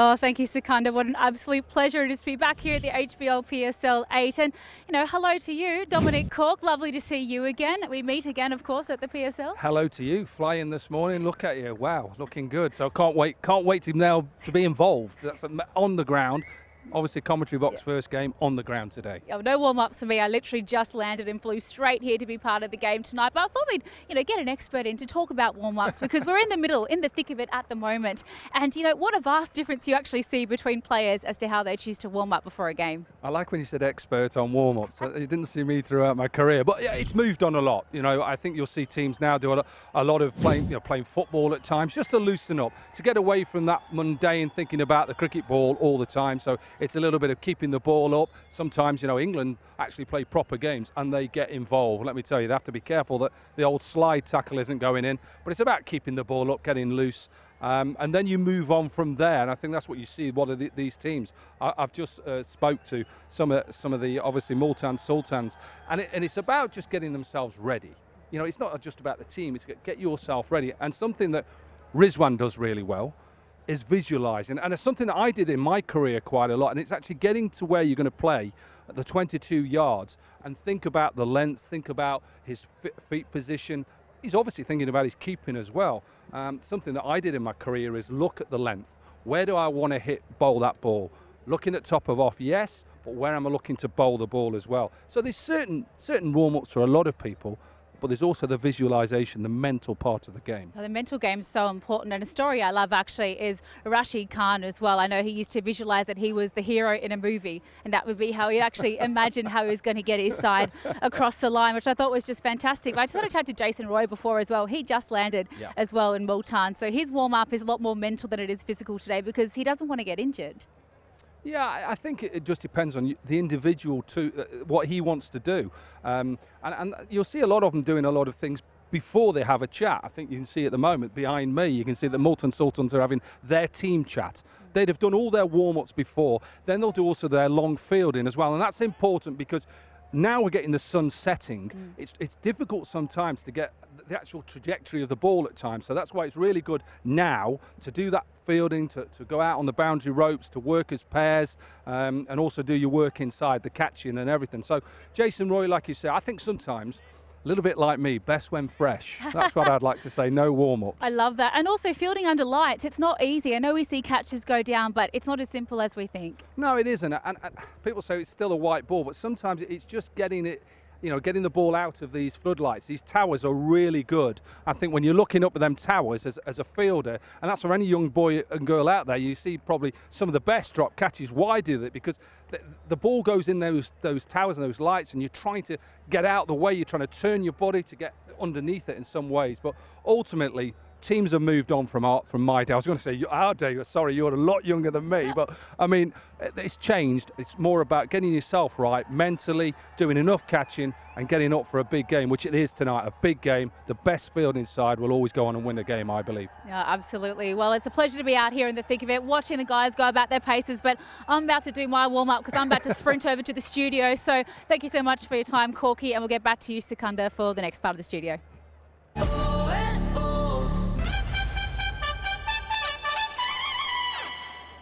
Oh, thank you, Secunda. What an absolute pleasure it is to be back here at the HBL PSL 8. And, hello to you, Dominic Cork. Lovely to see you again. We meet again, of course, at the PSL. Hello to you. Flying this morning. Look at you. Wow, looking good. So can't wait to now to be involved. That's on the ground. Obviously, commentary box first game on the ground today. Oh, no warm-ups for me. I literally just landed and flew straight here to be part of the game tonight. But I thought we'd, get an expert in to talk about warm-ups because we're in the middle, in the thick of it at the moment. And, what a vast difference you actually see between players as to how they choose to warm up before a game. I like when you said expert on warm-ups. You didn't see me throughout my career, but yeah, it's moved on a lot. I think you'll see teams now do a lot of playing football at times, just to loosen up, to get away from that mundane thinking about the cricket ball all the time. So it's a little bit of keeping the ball up. Sometimes, England actually play proper games and they get involved. Let me tell you, they have to be careful that the old slide tackle isn't going in. But it's about keeping the ball up, getting loose. And then you move on from there, and I think that's what you see. What are these teams? I've just spoke to some of the obviously Multan Sultans, and it's about just getting themselves ready. It's not just about the team; it's get yourself ready. And something that Rizwan does really well is visualising, and it's something that I did in my career quite a lot. And it's actually getting to where you're going to play at the 22 yards and think about the length, think about his feet position. He's obviously thinking about his keeping as well. Something that I did in my career is look at the length. Where do I want to bowl that ball? Looking at top of off, yes, but where am I looking to bowl the ball as well? So there's certain warm-ups for a lot of people, but there's also the visualization, the mental part of the game. Well, the mental game is so important, and a story I love actually is Rashid Khan as well. I know he used to visualize that he was the hero in a movie, and that would be how he actually imagined how he was going to get his side across the line, which I thought was just fantastic. I just had a chat to Jason Roy before as well. He just landed as well in Multan, so his warm-up is a lot more mental than it is physical today because he doesn't want to get injured. Yeah, I think it just depends on the individual too, what he wants to do. And you'll see a lot of them doing a lot of things before they have a chat. I think you can see at the moment behind me, you can see that Multan Sultans are having their team chat. They'd have done all their warm-ups before, then they'll do also their long fielding as well. And that's important because now we're getting the sun setting. It's difficult sometimes to get the actual trajectory of the ball at times. So that's why it's really good now to do that fielding, to go out on the boundary ropes, to work as pairs, and also do your work inside, the catching and everything. So Jason Roy, like you say, I think sometimes a little bit like me, best when fresh. That's what I'd like to say, no warm-up. I love that. And also fielding under lights, it's not easy. I know we see catches go down, but it's not as simple as we think. No, it isn't. And people say it's still a white ball, but sometimes it's just getting it, getting the ball out of these floodlights. These towers are really good. I think when you're looking up at them towers as a fielder, and that's for any young boy and girl out there, you see probably some of the best drop catches. Why do that? Because the ball goes in those towers and those lights, and you're trying to get out the way. You're trying to turn your body to get underneath it in some ways. But ultimately, teams have moved on from my day. I was going to say our day. Sorry, you're a lot younger than me, but I mean, it's changed. It's more about getting yourself right mentally, doing enough catching, and getting up for a big game, which it is tonight. A big game. The best fielding side will always go on and win the game, I believe. Yeah, absolutely. Well, it's a pleasure to be out here in the thick of it, watching the guys go about their paces. But I'm about to do my warm-up because I'm about to sprint over to the studio. So thank you so much for your time, Corky, and we'll get back to you, Secunda, for the next part of the studio.